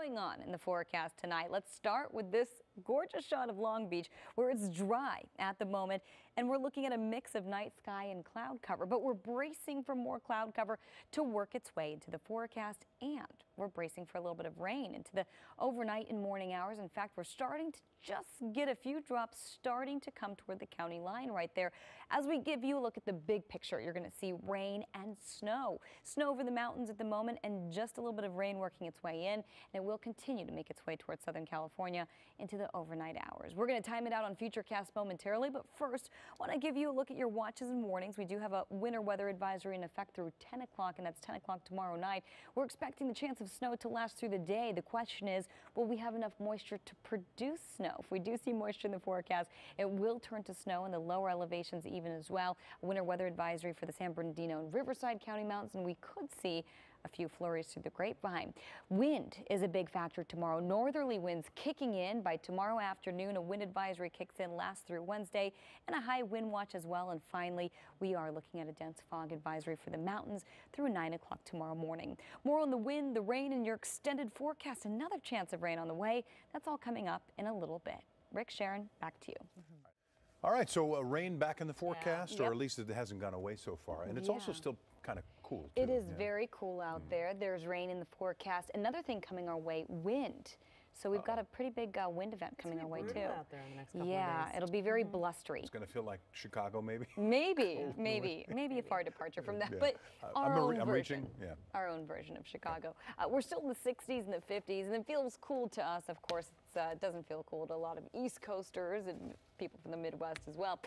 going on in the forecast tonight. Let's start with this gorgeous shot of Long Beach where it's dry at the moment, and we're looking at a mix of night sky and cloud cover, but we're bracing for more cloud cover to work its way into the forecast, and we're bracing for a little bit of rain into the overnight and morning hours. In fact, we're starting to just get a few drops starting to come toward the county line right there. As we give you a look at the big picture, you're going to see rain and snow. Snow over the mountains at the moment and just a little bit of rain working its way in, and it will continue to make its way towards Southern California into the overnight hours. We're going to time it out on Futurecast momentarily, but first I want to give you a look at your watches and warnings. We do have a winter weather advisory in effect through 10 o'clock, and that's 10 o'clock tomorrow night. We're expecting the chance of snow to last through the day. The question is, will we have enough moisture to produce snow? If we do see moisture in the forecast, it will turn to snow in the lower elevations even as well. A winter weather advisory for the San Bernardino and Riverside County Mountains, and we could see a few flurries through the grapevine. Wind is a big factor tomorrow. Northerly winds kicking in by tomorrow afternoon. A wind advisory kicks in last through Wednesday, and a high wind watch as well. And finally, we are looking at a dense fog advisory for the mountains through 9 o'clock tomorrow morning. More on the wind, the rain, and your extended forecast. Another chance of rain on the way. That's all coming up in a little bit. Rick, Sharon, back to you. All right, so rain back in the forecast, Yeah. or at least it hasn't gone away so far. And it's also still kind of cool, too. It is very cool out there. There's rain in the forecast. Another thing coming our way, wind. So we've got a pretty big wind event coming our way, too. Out there in the next couple of days. It'll be very blustery. It's going to feel like Chicago, maybe? Maybe a far departure from that. But our own version of Chicago. We're still in the 60s and the 50s, and it feels cool to us. Of course, it doesn't feel cool to a lot of East Coasters and people from the Midwest as well.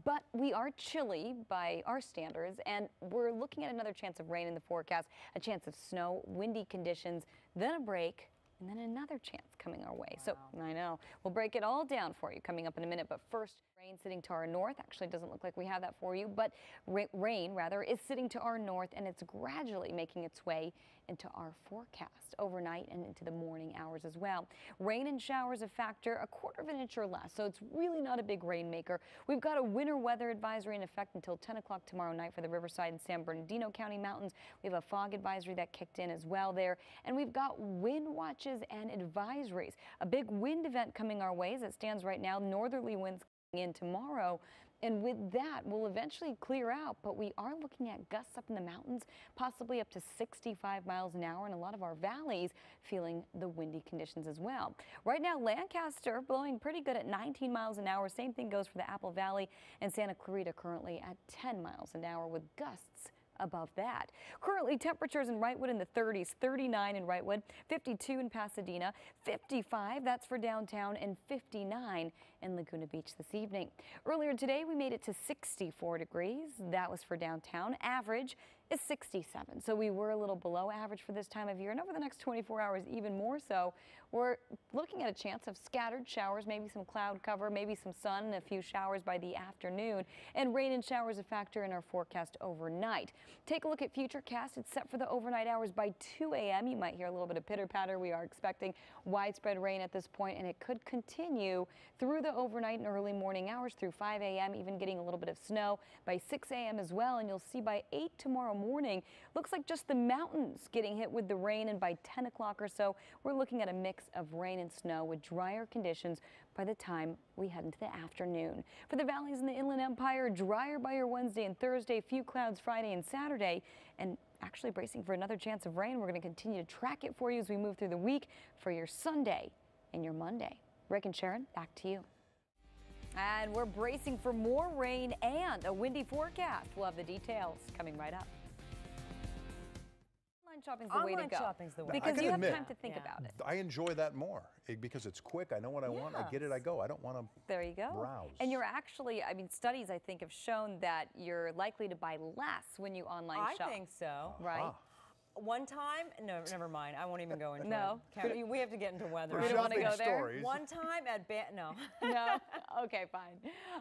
But we are chilly by our standards, and we're looking at another chance of rain in the forecast, a chance of snow, windy conditions, then a break, and then another chance coming our way. Wow. So I know we'll break it all down for you coming up in a minute. But first, rain sitting to our north. Actually, doesn't look like we have that for you, but rain rather is sitting to our north, and it's gradually making its way into our forecast overnight and into the morning hours as well. Rain and showers a factor, 1/4 of an inch or less. So it's really not a big rainmaker. We've got a winter weather advisory in effect until 10 o'clock tomorrow night for the Riverside and San Bernardino County Mountains. We have a fog advisory that kicked in as well there, and we've got wind watches and advisories. A big wind event coming our way as it stands right now. Northerly winds in tomorrow, and with that will eventually clear out, but we are looking at gusts up in the mountains, possibly up to 65 miles an hour, and a lot of our valleys feeling the windy conditions as well. Right now, Lancaster blowing pretty good at 19 miles an hour. Same thing goes for the Apple Valley and Santa Clarita, currently at 10 miles an hour with gusts above that. Currently, temperatures in Wrightwood in the 30s, 39 in Wrightwood, 52 in Pasadena, 55, that's for downtown, and 59 in Laguna Beach this evening. Earlier today, we made it to 64 degrees. That was for downtown. Average is 67, so we were a little below average for this time of year, and over the next 24 hours, even more so. We're looking at a chance of scattered showers, maybe some cloud cover, maybe some sun, and a few showers by the afternoon, and rain and showers a factor in our forecast overnight. Take a look at Futurecast. It's set for the overnight hours by 2 a.m. You might hear a little bit of pitter-patter. We are expecting widespread rain at this point, and it could continue through the overnight and early morning hours through 5 a.m., even getting a little bit of snow by 6 a.m. as well, and you'll see by 8 tomorrow morning. Looks like just the mountains getting hit with the rain, and by 10 o'clock or so, we're looking at a mix of rain and snow with drier conditions by the time we head into the afternoon. For the valleys in the Inland Empire, drier by your Wednesday and Thursday, few clouds Friday and Saturday, and actually bracing for another chance of rain. We're going to continue to track it for you as we move through the week for your Sunday and your Monday. Rick and Sharon, back to you. And we're bracing for more rain and a windy forecast. We'll have the details coming right up. Online shopping's the way to go. Shopping's the way. Because you have time to think about it. I enjoy that more because it's quick. I know what I want. I get it. I go. I don't want to browse. And you're actually, I mean, studies I think have shown that you're likely to buy less when you online shop. I think so. Right? One time, no, never mind. I won't even go into it. We have to get into weather. We don't want to go there. One time at no. No? Okay, fine.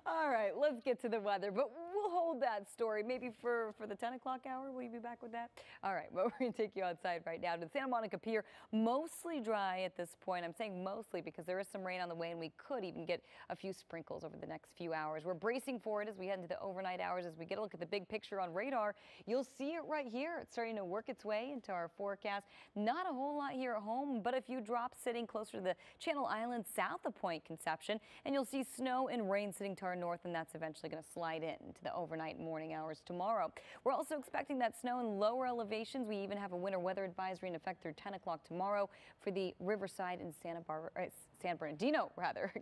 All right, let's get to the weather, but we'll hold that story maybe for the 10 o'clock hour. Will you be back with that? All right, well, we're going to take you outside right now to the Santa Monica Pier. Mostly dry at this point. I'm saying mostly because there is some rain on the way, and we could even get a few sprinkles over the next few hours. We're bracing for it as we head into the overnight hours. As we get a look at the big picture on radar, you'll see it right here. It's starting to work its way way into our forecast. Not a whole lot here at home, but a few drops sitting closer to the Channel Islands south of Point Conception. And you'll see snow and rain sitting to our north, and that's eventually going to slide into the overnight morning hours tomorrow. We're also expecting that snow in lower elevations. We even have a winter weather advisory in effect through 10 o'clock tomorrow for the Riverside and San Bernardino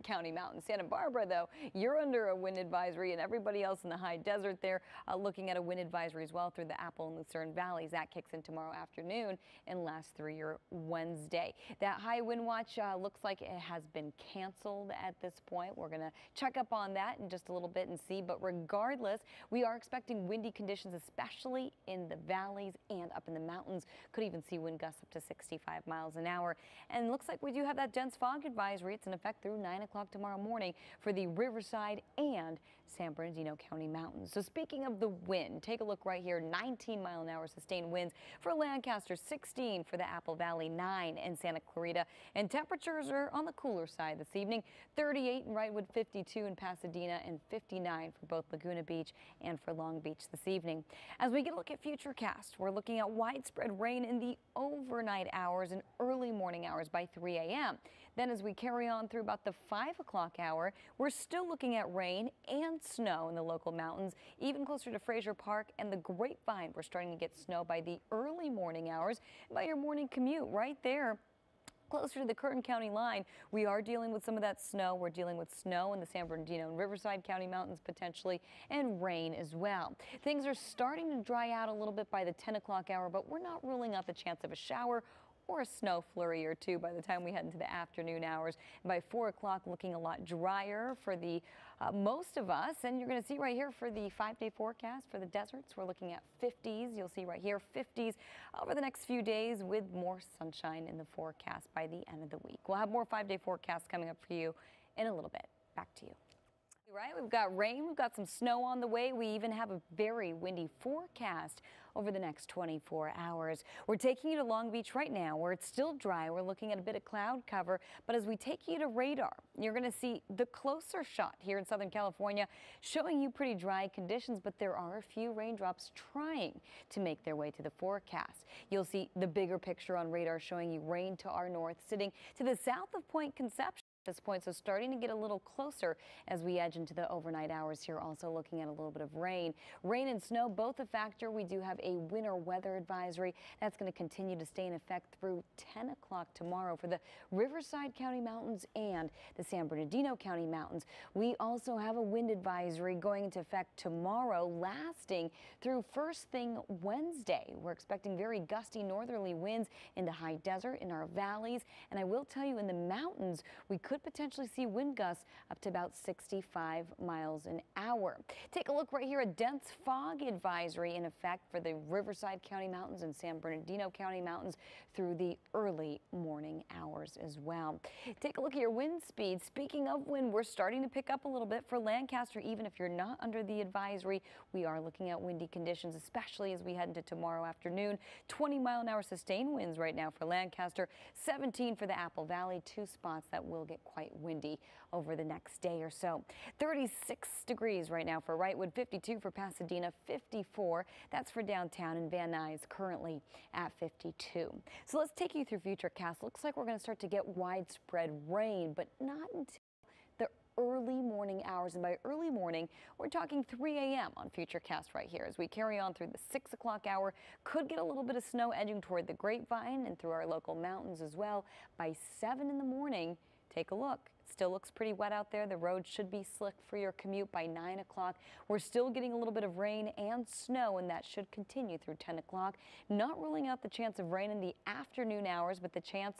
County Mountains. Santa Barbara, though, you're under a wind advisory, and everybody else in the high desert there looking at a wind advisory as well through the Apple and Lucerne Valleys. That kicks in tomorrow afternoon and lasts through your Wednesday. That high wind watch looks like it has been canceled at this point. We're going to check up on that in just a little bit and see, but regardless, we are expecting windy conditions, especially in the valleys and up in the mountains. Could even see wind gusts up to 65 miles an hour. And looks like we do have that dense fog advisory. It's in effect through 9 o'clock tomorrow morning for the Riverside and San Bernardino County Mountains. So speaking of the wind, take a look right here. 19-mile-an-hour sustained winds for Lancaster, 16 for the Apple Valley, 9 in Santa Clarita. And temperatures are on the cooler side this evening. 38 in Wrightwood, 52 in Pasadena, and 59 for both Laguna Beach and for Long Beach this evening. As we get a look at Futurecast, we're looking at widespread rain in the overnight hours and early morning hours by 3 a.m. Then as we carry on through about the 5 o'clock hour, we're still looking at rain and snow in the local mountains, even closer to Fraser Park and the Grapevine. We're starting to get snow by the early morning hours. By your morning commute right there, closer to the Curtin County line, we are dealing with some of that snow. We're dealing with snow in the San Bernardino and Riverside County Mountains potentially, and rain as well. Things are starting to dry out a little bit by the 10 o'clock hour, but we're not ruling out the chance of a shower or a snow flurry or two by the time we head into the afternoon hours. And by 4 o'clock, looking a lot drier for the most of us. And you're going to see right here for the 5-day forecast for the deserts, we're looking at 50s. You'll see right here 50s over the next few days with more sunshine in the forecast by the end of the week. We'll have more 5-day forecasts coming up for you in a little bit. Back to you. Right, we've got rain, we've got some snow on the way. We even have a very windy forecast over the next 24 hours. We're taking you to Long Beach right now where it's still dry. We're looking at a bit of cloud cover, but as we take you to radar, you're going to see the closer shot here in Southern California showing you pretty dry conditions, but there are a few raindrops trying to make their way to the forecast. You'll see the bigger picture on radar showing you rain to our north, sitting to the south of Point Conception. This point, so starting to get a little closer as we edge into the overnight hours here. Also looking at a little bit of rain. Rain and snow, both a factor. We do have a winter weather advisory that's going to continue to stay in effect through 10 o'clock tomorrow for the Riverside County Mountains and the San Bernardino County Mountains. We also have a wind advisory going into effect tomorrow, lasting through first thing Wednesday. We're expecting very gusty northerly winds in the high desert, in our valleys, and I will tell you in the mountains, we could potentially see wind gusts up to about 65 miles an hour. Take a look right here, a dense fog advisory in effect for the Riverside County Mountains and San Bernardino County Mountains through the early morning hours as well. Take a look at your wind speed. Speaking of wind, we're starting to pick up a little bit for Lancaster. Even if you're not under the advisory, we are looking at windy conditions, especially as we head into tomorrow afternoon. 20-mile-an-hour sustained winds right now for Lancaster, 17 for the Apple Valley, 2 spots that will get quite windy over the next day or so. 36 degrees right now for Wrightwood, 52 for Pasadena, 54. That's for downtown, and Van Nuys currently at 52. So let's take you through Futurecast. Looks like we're going to start to get widespread rain, but not until the early morning hours. And by early morning, we're talking 3 a.m. on Futurecast right here. As we carry on through the 6 o'clock hour, could get a little bit of snow edging toward the Grapevine and through our local mountains as well. By 7 in the morning, take a look. It still looks pretty wet out there. The road should be slick for your commute by 9 o'clock. We're still getting a little bit of rain and snow, and that should continue through 10 o'clock. Not ruling out the chance of rain in the afternoon hours, but the chance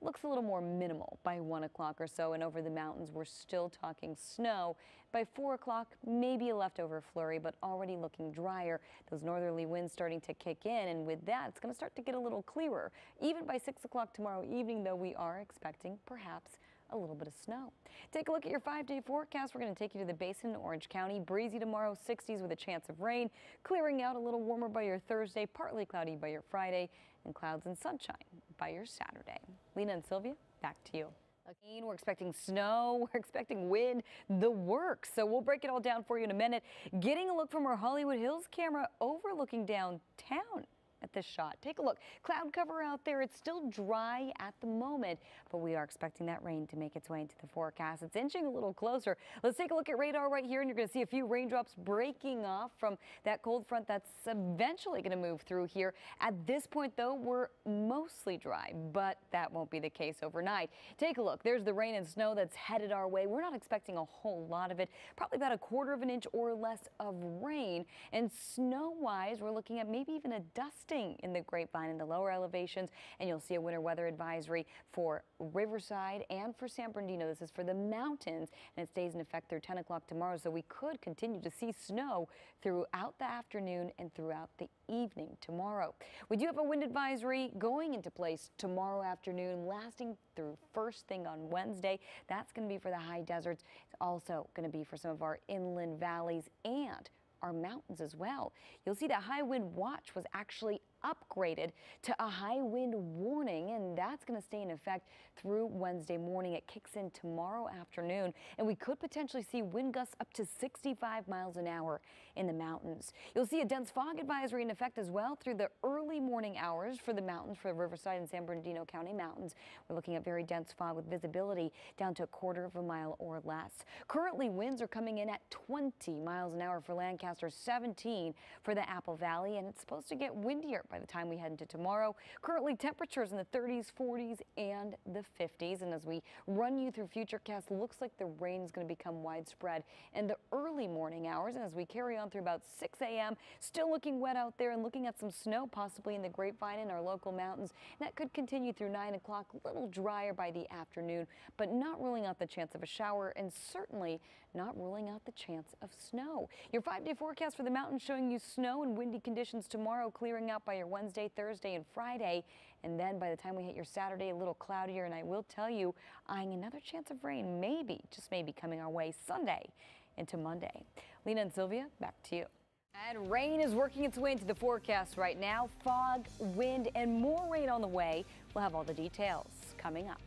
looks a little more minimal by 1 o'clock or so. And over the mountains, we're still talking snow. By 4 o'clock, maybe a leftover flurry, but already looking drier. Those northerly winds starting to kick in, and with that, it's going to start to get a little clearer. Even by 6 o'clock tomorrow evening, though, we are expecting perhaps a little bit of snow. Take a look at your 5-day forecast. We're going to take you to the Basin in Orange County. Breezy tomorrow, 60s with a chance of rain. Clearing out a little warmer by your Thursday, partly cloudy by your Friday, and clouds and sunshine by your Saturday. Lena and Sylvia, back to you. Again, we're expecting snow, we're expecting wind, the works. So we'll break it all down for you in a minute. Getting a look from our Hollywood Hills camera overlooking downtown. at this shot. Take a look. Cloud cover out there. It's still dry at the moment, but we are expecting that rain to make its way into the forecast. It's inching a little closer. Let's take a look at radar right here, and you're going to see a few raindrops breaking off from that cold front that's eventually going to move through here. At this point, though, we're mostly dry, but that won't be the case overnight. Take a look. There's the rain and snow that's headed our way. We're not expecting a whole lot of it, probably about 1/4 of an inch or less of rain. And snow-wise, we're looking at maybe even a dusting in the Grapevine in the lower elevations, and you'll see a winter weather advisory for Riverside and for San Bernardino. This is for the mountains, and it stays in effect through 10 o'clock tomorrow, so we could continue to see snow throughout the afternoon and throughout the evening tomorrow. We do have a wind advisory going into place tomorrow afternoon, lasting through first thing on Wednesday. That's going to be for the high deserts. It's also going to be for some of our inland valleys and our mountains as well. You'll see that high wind watch was actually upgraded to a high wind warning, and that's going to stay in effect through Wednesday morning. It kicks in tomorrow afternoon, and we could potentially see wind gusts up to 65 miles an hour in the mountains. You'll see a dense fog advisory in effect as well through the early morning hours for the mountains, for the Riverside and San Bernardino County mountains. We're looking at very dense fog with visibility down to 1/4 of a mile or less. Currently, winds are coming in at 20 miles an hour for Lancaster, 17 for the Apple Valley, and it's supposed to get windier by the time we head into tomorrow. Currently, temperatures in the 30s, 40s, and the 50s. And as we run you through Futurecast, looks like the rain is going to become widespread in the early morning hours. And as we carry on through about 6 a.m., still looking wet out there and looking at some snow possibly in the Grapevine and our local mountains. And that could continue through 9 o'clock, a little drier by the afternoon, but not ruling out the chance of a shower, and certainly not ruling out the chance of snow. Your 5-day forecast for the mountains showing you snow and windy conditions tomorrow, clearing out by your Wednesday, Thursday, and Friday. And then by the time we hit your Saturday, a little cloudier. And I will tell you, eyeing another chance of rain, maybe, just maybe, coming our way Sunday into Monday. Lena and Sylvia, back to you. And rain is working its way into the forecast right now. Fog, wind, and more rain on the way. We'll have all the details coming up.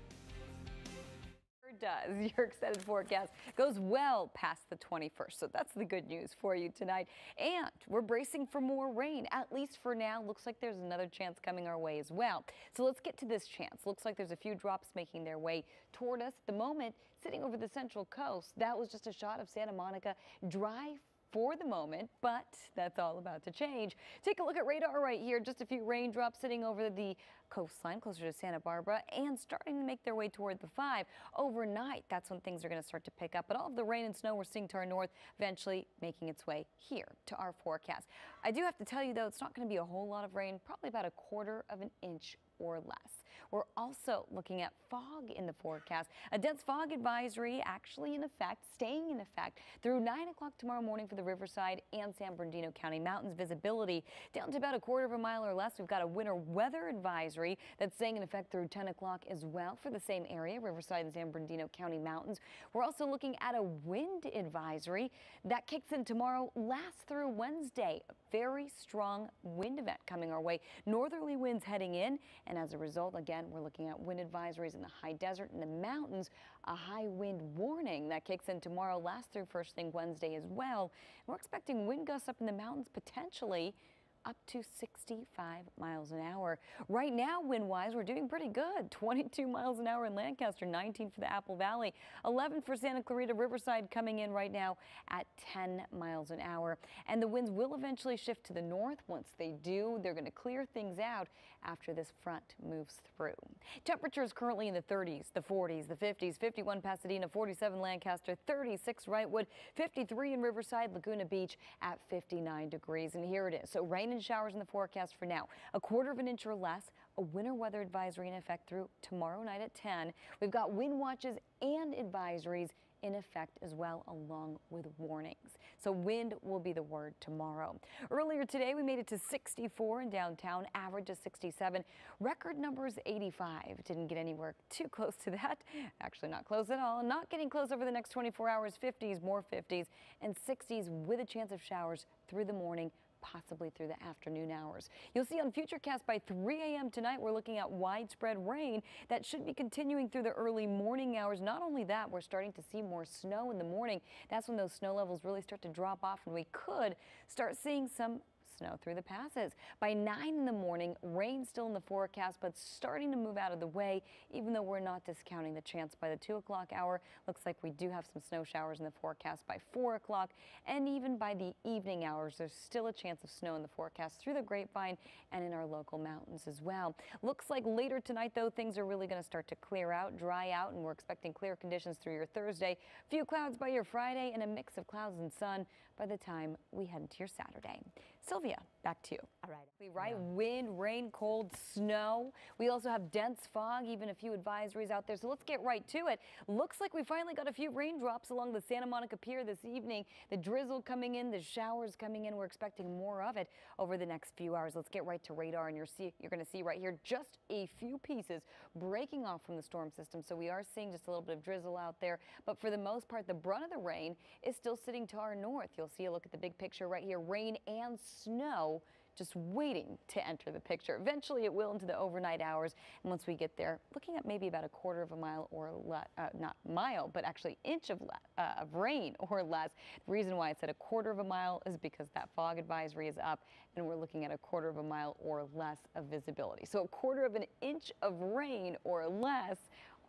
Does. Your extended forecast goes well past the 21st. So that's the good news for you tonight. And we're bracing for more rain, at least for now. Looks like there's another chance coming our way as well. So let's get to this chance. Looks like there's a few drops making their way toward us at the moment, sitting over the central coast. That was just a shot of Santa Monica, dry for the moment, but that's all about to change. Take a look at radar right here. Just a few raindrops sitting over the coastline closer to Santa Barbara and starting to make their way toward the 5. Overnight, that's when things are going to start to pick up. But all of the rain and snow we're seeing to our north eventually making its way here to our forecast. I do have to tell you, though, it's not going to be a whole lot of rain, probably about 1/4 of an inch or less. We're also looking at fog in the forecast. A dense fog advisory actually in effect, staying in effect through 9 o'clock tomorrow morning for the Riverside and San Bernardino County mountains. Visibility down to about 1/4 of a mile or less. We've got a winter weather advisory that's staying in effect through 10 o'clock as well for the same area, Riverside and San Bernardino County mountains. We're also looking at a wind advisory that kicks in tomorrow, lasts through Wednesday. A very strong wind event coming our way. Northerly winds heading in, and as a result, again, we're looking at wind advisories in the high desert and the mountains. A high wind warning that kicks in tomorrow, lasts through first thing Wednesday as well. We're expecting wind gusts up in the mountains, potentially up to 65 miles an hour. Right now, wind-wise, we're doing pretty good. 22 miles an hour in Lancaster, 19 for the Apple Valley, 11 for Santa Clarita. Riverside coming in right now at 10 miles an hour. And the winds will eventually shift to the north. Once they do, they're going to clear things out after this front moves through. Temperatures currently in the 30s, the 40s, the 50s, 51 Pasadena, 47 Lancaster, 36 Wrightwood, 53 in Riverside, Laguna Beach at 59 degrees. And here it is. So rain and showers in the forecast for now. 1/4 of an inch or less. A winter weather advisory in effect through tomorrow night at 10. We've got wind watches and advisories in effect as well, along with warnings. So wind will be the word tomorrow. Earlier today, we made it to 64 in downtown, average of 67. Record number is 85. Didn't get anywhere too close to that. Actually, not close at all. Not getting close over the next 24 hours. 50s, more 50s, and 60s with a chance of showers through the morning, possibly through the afternoon hours. You'll see on Futurecast by 3 a.m. tonight, we're looking at widespread rain that should be continuing through the early morning hours. Not only that, we're starting to see more snow in the morning. That's when those snow levels really start to drop off, and we could start seeing some snow through the passes. By 9 in the morning, rain still in the forecast, but starting to move out of the way, even though we're not discounting the chance by the 2 o'clock hour. Looks like we do have some snow showers in the forecast by 4 o'clock, and even by the evening hours, there's still a chance of snow in the forecast through the Grapevine and in our local mountains as well. Looks like later tonight, though, things are really going to start to clear out, dry out, and we're expecting clear conditions through your Thursday. Few clouds by your Friday, and a mix of clouds and sun by the time we head into your Saturday. Sylvia, back to you. All right. Right, wind, rain, cold, snow. We also have dense fog, even a few advisories out there. So let's get right to it. Looks like we finally got a few raindrops along the Santa Monica Pier this evening. The drizzle coming in, the showers coming in. We're expecting more of it over the next few hours. Let's get right to radar, and you're going to see right here just a few pieces breaking off from the storm system. So we are seeing just a little bit of drizzle out there, but for the most part, the brunt of the rain is still sitting to our north. You'll see a look at the big picture right here. Rain and snow just waiting to enter the picture. Eventually it will into the overnight hours, and once we get there, looking at maybe about a quarter of a mile or less, not mile, but actually inch of rain or less. The reason why I said a quarter of a mile is because that fog advisory is up, and we're looking at a quarter of a mile or less of visibility. So a quarter of an inch of rain or less,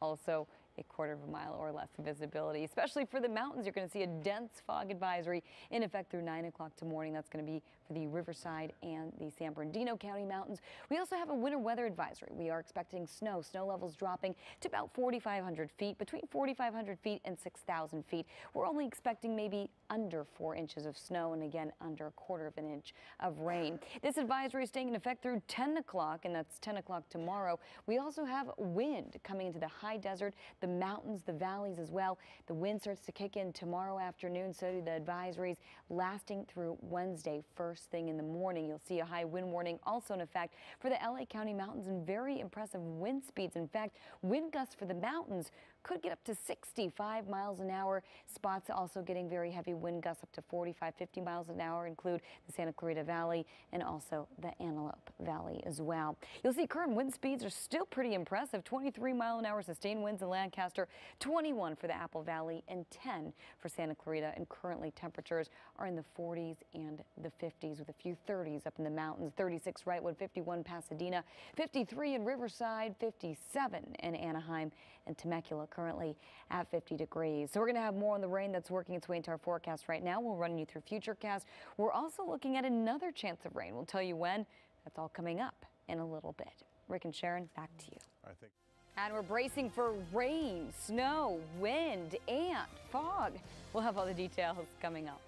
also a quarter of a mile or less of visibility. Especially for the mountains, you're going to see a dense fog advisory in effect through 9 o'clock tomorrow. That's going to be for the Riverside and the San Bernardino County mountains. We also have a winter weather advisory. We are expecting snow levels dropping to about 4,500 feet, between 4,500 feet and 6,000 feet. We're only expecting maybe under 4 inches of snow, and again, under a quarter of an inch of rain. This advisory is staying in effect through 10 o'clock, and that's 10 o'clock tomorrow. We also have wind coming into the high desert, the mountains, the valleys as well. The wind starts to kick in tomorrow afternoon, so do the advisories, lasting through Wednesday first thing in the morning. You'll see a high wind warning also in effect for the LA County mountains, and very impressive wind speeds. In fact, wind gusts for the mountains could get up to 65 miles an hour. Spots also getting very heavy wind gusts up to 45, 50 miles an hour include the Santa Clarita Valley and also the Antelope Valley as well. You'll see current wind speeds are still pretty impressive. 23 mile an hour sustained winds in Lancaster, 21 for the Apple Valley, and 10 for Santa Clarita. And currently temperatures are in the 40s and the 50s with a few 30s up in the mountains. 36 Wrightwood, 51 Pasadena, 53 in Riverside, 57 in Anaheim, and Temecula currently at 50 degrees. So we're going to have more on the rain that's working its way into our forecast right now. We'll run you through Futurecast. We're also looking at another chance of rain. We'll tell you when. That's all coming up in a little bit. Rick and Sharon, back to you. And we're bracing for rain, snow, wind, and fog. We'll have all the details coming up.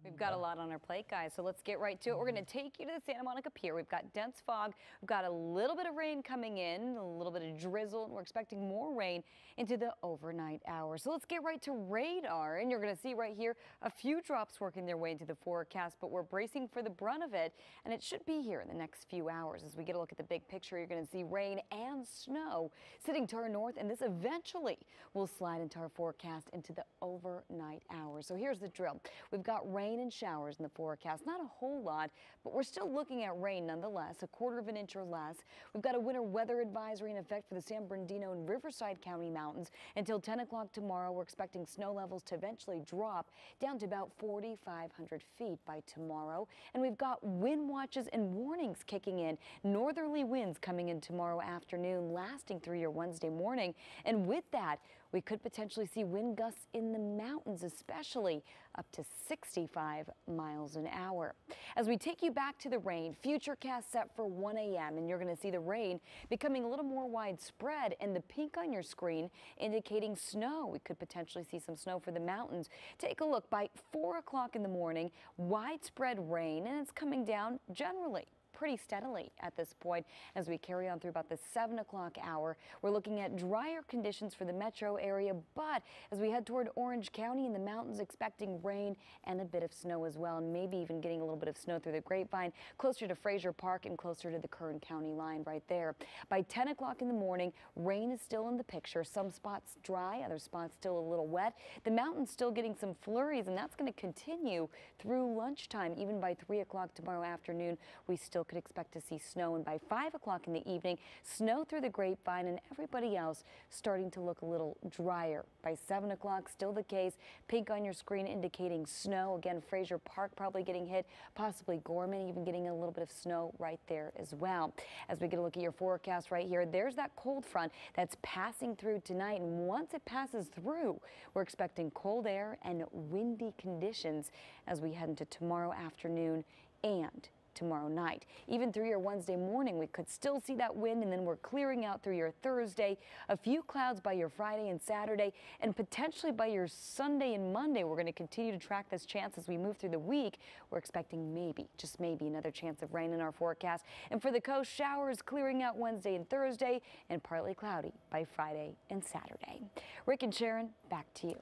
We've got a lot on our plate, guys, so let's get right to it. We're going to take you to the Santa Monica Pier. We've got dense fog. We've got a little bit of rain coming in, a little bit of drizzle, and we're expecting more rain into the overnight hours. So let's get right to radar, and you're going to see right here a few drops working their way into the forecast, but we're bracing for the brunt of it, and it should be here in the next few hours. As we get a look at the big picture, you're going to see rain and snow sitting to our north, and this eventually will slide into our forecast into the overnight hours. So here's the drill. We've got rain and showers in the forecast. Not a whole lot, but we're still looking at rain nonetheless, a quarter of an inch or less. We've got a winter weather advisory in effect for the San Bernardino and Riverside County mountains until 10 o'clock tomorrow. We're expecting snow levels to eventually drop down to about 4,500 feet by tomorrow. And we've got wind watches and warnings kicking in. Northerly winds coming in tomorrow afternoon, lasting through your Wednesday morning. And with that, we could potentially see wind gusts in the mountains, especially up to 65 miles an hour. As we take you back to the rain, Futurecast set for 1 a.m. and you're going to see the rain becoming a little more widespread, and the pink on your screen indicating snow. We could potentially see some snow for the mountains. Take a look. By 4 o'clock in the morning, widespread rain, and it's coming down generally pretty steadily at this point as we carry on through about the 7 o'clock hour. We're looking at drier conditions for the metro area, but as we head toward Orange County in the mountains, expecting rain and a bit of snow as well, and maybe even getting a little bit of snow through the Grapevine, closer to Fraser Park and closer to the Kern County line right there. By 10 o'clock in the morning, rain is still in the picture. Some spots dry, other spots still a little wet. The mountains still getting some flurries, and that's going to continue through lunchtime. Even by 3 o'clock tomorrow afternoon, we still could expect to see snow, and by 5 o'clock in the evening, snow through the grapevine, and everybody else starting to look a little drier. By 7 o'clock, still the case. Pink on your screen indicating snow. Again, Fraser Park probably getting hit, possibly Gorman even getting a little bit of snow right there as well. As we get a look at your forecast right here, there's that cold front that's passing through tonight, and once it passes through, we're expecting cold air and windy conditions as we head into tomorrow afternoon and tomorrow night. Even through your Wednesday morning, we could still see that wind, and then we're clearing out through your Thursday. A few clouds by your Friday and Saturday, and potentially by your Sunday and Monday. We're going to continue to track this chance as we move through the week. We're expecting maybe, just maybe, another chance of rain in our forecast. And for the coast, showers clearing out Wednesday and Thursday, and partly cloudy by Friday and Saturday. Rick and Sharon, back to you.